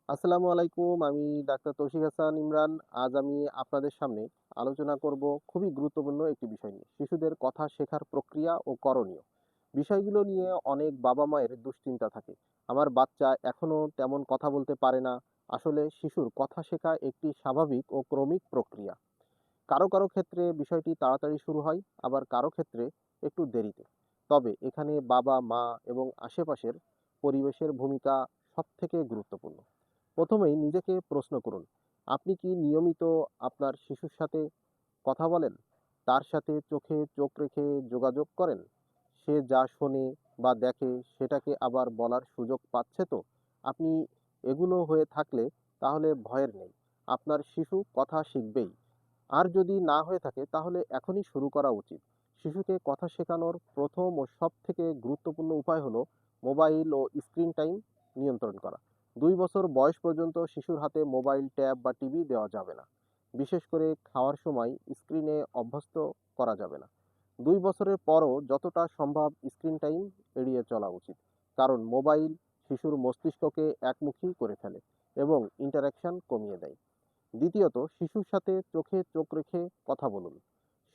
আসসালামু আলাইকুম। আমি ডাক্তার তৌসিক হাসান ইমরান। আজ আমি আপনাদের সামনে আলোচনা করব খুবই গুরুত্বপূর্ণ একটি বিষয় নিয়ে। শিশুদের কথা শেখার প্রক্রিয়া ও করণীয়। বিষয়গুলো নিয়ে অনেক বাবা-মায়ের দুশ্চিন্তা থাকে। আমার বাচ্চা এখনো তেমন কথা বলতে পারে না। আসলে শিশুর কথা শেখা একটি স্বাভাবিক ও ক্রমিক প্রক্রিয়া। কারো ক্ষেত্রে বিষয়টি তাড়াতাড়ি শুরু হয়, আবার কারো ক্ষেত্রে একটু দেরিতে। তবে এখানে বাবা-মা এবং আশেপাশের পরিবেশের ভূমিকা সবথেকে গুরুত্বপূর্ণ। প্রথমেই নিজেকে প্রশ্ন করুন, আপনি কি নিয়মিত আপনার শিশুর সাথে কথা বলেন? তার সাথে চোখে চোখ রেখে যোগাযোগ করেন? সে যা শোনে বা দেখে সেটাকে আবার বলার সুযোগ পাচ্ছে তো? আপনি এগুলো হয়ে থাকলে তাহলে ভয়ের নেই। আপনার শিশু কথা শিখবেই। আর যদি না হয়ে থাকে তাহলে এখনই শুরু করা উচিত। শিশুকে কথা শেখানোর প্রথম ও সবথেকে গুরুত্বপূর্ণ উপায় হলো মোবাইল ও স্ক্রিন টাইম নিয়ন্ত্রণ করা। ২ বছর বয়স পর্যন্ত শিশুর হাতে মোবাইল, ট্যাব বা টিভি দেওয়া যাবে না। বিশেষ করে খাওয়ার সময় স্ক্রিনে অভ্যস্ত করা যাবে না। ২ বছরের পরও যতটা সম্ভব স্ক্রিন টাইম এড়িয়ে চলা উচিত। কারণ মোবাইল শিশুর মস্তিষ্ককে একমুখী করে ফেলে এবং ইন্টারেকশন কমিয়ে দেয়। দ্বিতীয়ত, শিশুর সাথে চোখে চোখ রেখে কথা বলুন।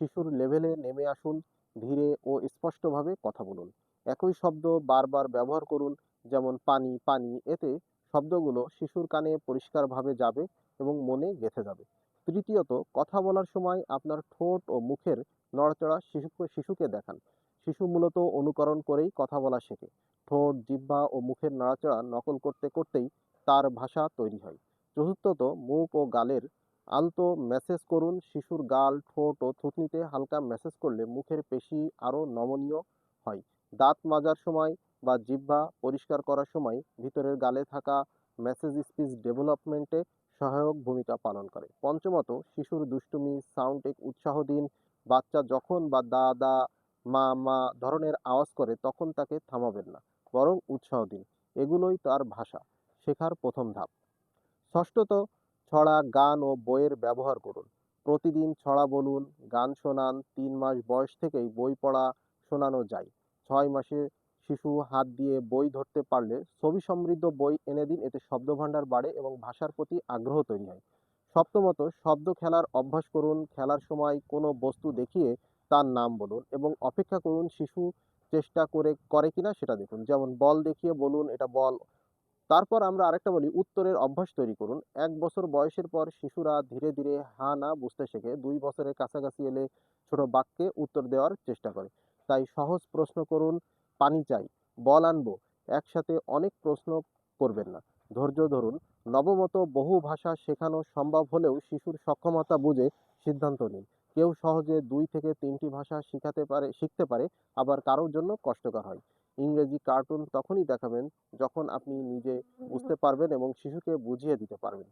শিশুর লেভেলে নেমে আসুন, ধীরে ও স্পষ্টভাবে কথা বলুন। একই শব্দ বারবার ব্যবহার করুন, যেমন পানি, পানি। এতে শব্দগুলো শিশুর কানে পরিষ্কারভাবে যাবে এবং মনে গেঁথে যাবে। তৃতীয়ত, কথা বলার সময় আপনার ঠোঁট ও মুখের নড়াচড়া শিশুকে দেখান। শিশু মূলত অনুকরণ করেই কথা বলা শেখে। ঠোঁট, জিহ্বা ও মুখের নড়াচড়া নকল করতে করতেই তার ভাষা তৈরি হয়। চতুর্থত, মুখ ও গালের আলতো ম্যাসেজ করুন। শিশুর গাল, ঠোঁট ও থুতনিতে হালকা ম্যাসেজ করলে মুখের পেশি আরো নমনীয় হয়। দাঁত মাজার সময় বা জিহ্বা পরিষ্কার করার সময় ভিতরের গালে থাকা ম্যাসেজ স্পিচ ডেভেলপমেন্টে সহায়ক ভূমিকা পালন করে। পঞ্চমত, শিশুর দুষ্টুমি সাউন্ডে উৎসাহ দিন। বাচ্চা যখন বা দাদা, মা মা ধরনের আওয়াজ করে তখন তাকে থামাবেন না, বরং উৎসাহ দিন। এগুলোই তার ভাষা শেখার প্রথম ধাপ। ষষ্ঠত, ছড়া, গান ও বইয়ের ব্যবহার করুন। প্রতিদিন ছড়া বলুন, গান শোনান। ৩ মাস বয়স থেকেই বই পড়া শোনানো যায়। ৬ মাসে শিশু হাত দিয়ে বই ধরতে পারলে ছবি সমৃদ্ধ বই এনে দিন। এতে শব্দভাণ্ডার বাড়ে এবং ভাষার প্রতি আগ্রহ তৈরি হয়। সপ্তমত, শব্দ খেলার অভ্যাস করুন। খেলার সময় কোনো বস্তু দেখিয়ে তার নাম বলুন এবং অপেক্ষা করুন শিশু চেষ্টা করে কিনা সেটা দেখুন। যেমন বল দেখিয়ে বলুন, এটা বল। তারপর আমরা আরেকটা বলি, উত্তরের অভ্যাস তৈরি করুন। ১ বছর বয়সের পর শিশুরা ধীরে ধীরে হা না বুঝতে শেখে। ২ বছরের কাছাকাছি এলে ছোট বাক্যে উত্তর দেওয়ার চেষ্টা করে। তাই সহজ প্রশ্ন করুন, পানি চাই, বল আনবো। একসাথে অনেক প্রশ্ন করবেন না। ধৈর্য ধরুন। নবমত, বহু ভাষা শেখানো সম্ভব হলেও শিশুর সক্ষমতা বুঝে সিদ্ধান্ত নিন। কেউ সহজে ২ থেকে ৩টি ভাষা শিখতে পারে, আবার কারোর জন্য কষ্টকর হয়। ইংরেজি কার্টুন তখনই দেখাবেন যখন আপনি নিজে বুঝতে পারবেন এবং শিশুকে বুঝিয়ে দিতে পারবেন।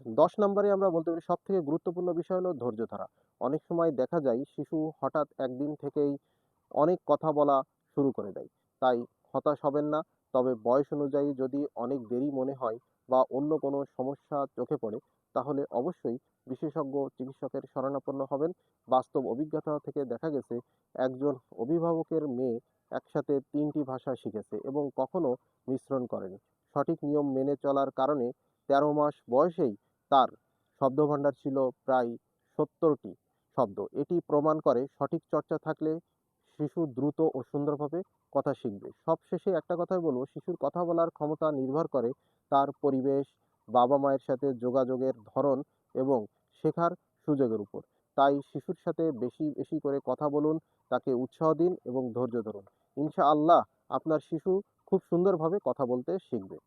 ১০ নম্বরে আমরা বলতে পারি সবথেকে গুরুত্বপূর্ণ বিষয় হলো ধৈর্য ধরা। অনেক সময় দেখা যায় শিশু হঠাৎ একদিন থেকেই অনেক কথা বলা শুরু করে দেয়। তাই হতাশ হবেন না। তবে বয়স অনুযায়ী যদি অনেক দেরি মনে হয় বা অন্য কোনো সমস্যা চোখে পড়ে, তাহলে অবশ্যই বিশেষজ্ঞ চিকিৎসকের শরণাপন্ন হবেন। বাস্তব অভিজ্ঞতা থেকে দেখা গেছে একজন অভিভাবকের মেয়ে একসাথে ৩টি ভাষা শিখেছে এবং কখনো মিশ্রণ করেনি। সঠিক নিয়ম মেনে চলার কারণে ১৩ মাস বয়সেই তার শব্দভাণ্ডার ছিল প্রায় ৭০টি শব্দ। এটি প্রমাণ করে সঠিক চর্চা থাকলে শিশু দ্রুত ও সুন্দরভাবে কথা শিখবে। সবশেষে একটা কথাই বলব, শিশুর কথা বলার ক্ষমতা নির্ভর করে তার পরিবেশ, বাবা-মায়ের সাথে যোগাযোগের ধরন এবং শেখার সুযোগের উপর। তাই শিশুর সাথে বেশি বেশি করে কথা বলুন, তাকে উৎসাহ দিন এবং ধৈর্য ধরুন। ইনশাআল্লাহ আপনার শিশু খুব সুন্দরভাবে কথা বলতে শিখবে।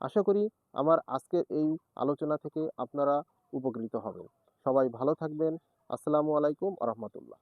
আশা করি আমার আজকের এই আলোচনা থেকে আপনারা উপকৃত হবেন। সবাই ভালো থাকবেন। আসসালামু আলাইকুম ওয়া রাহমাতুল্লাহ।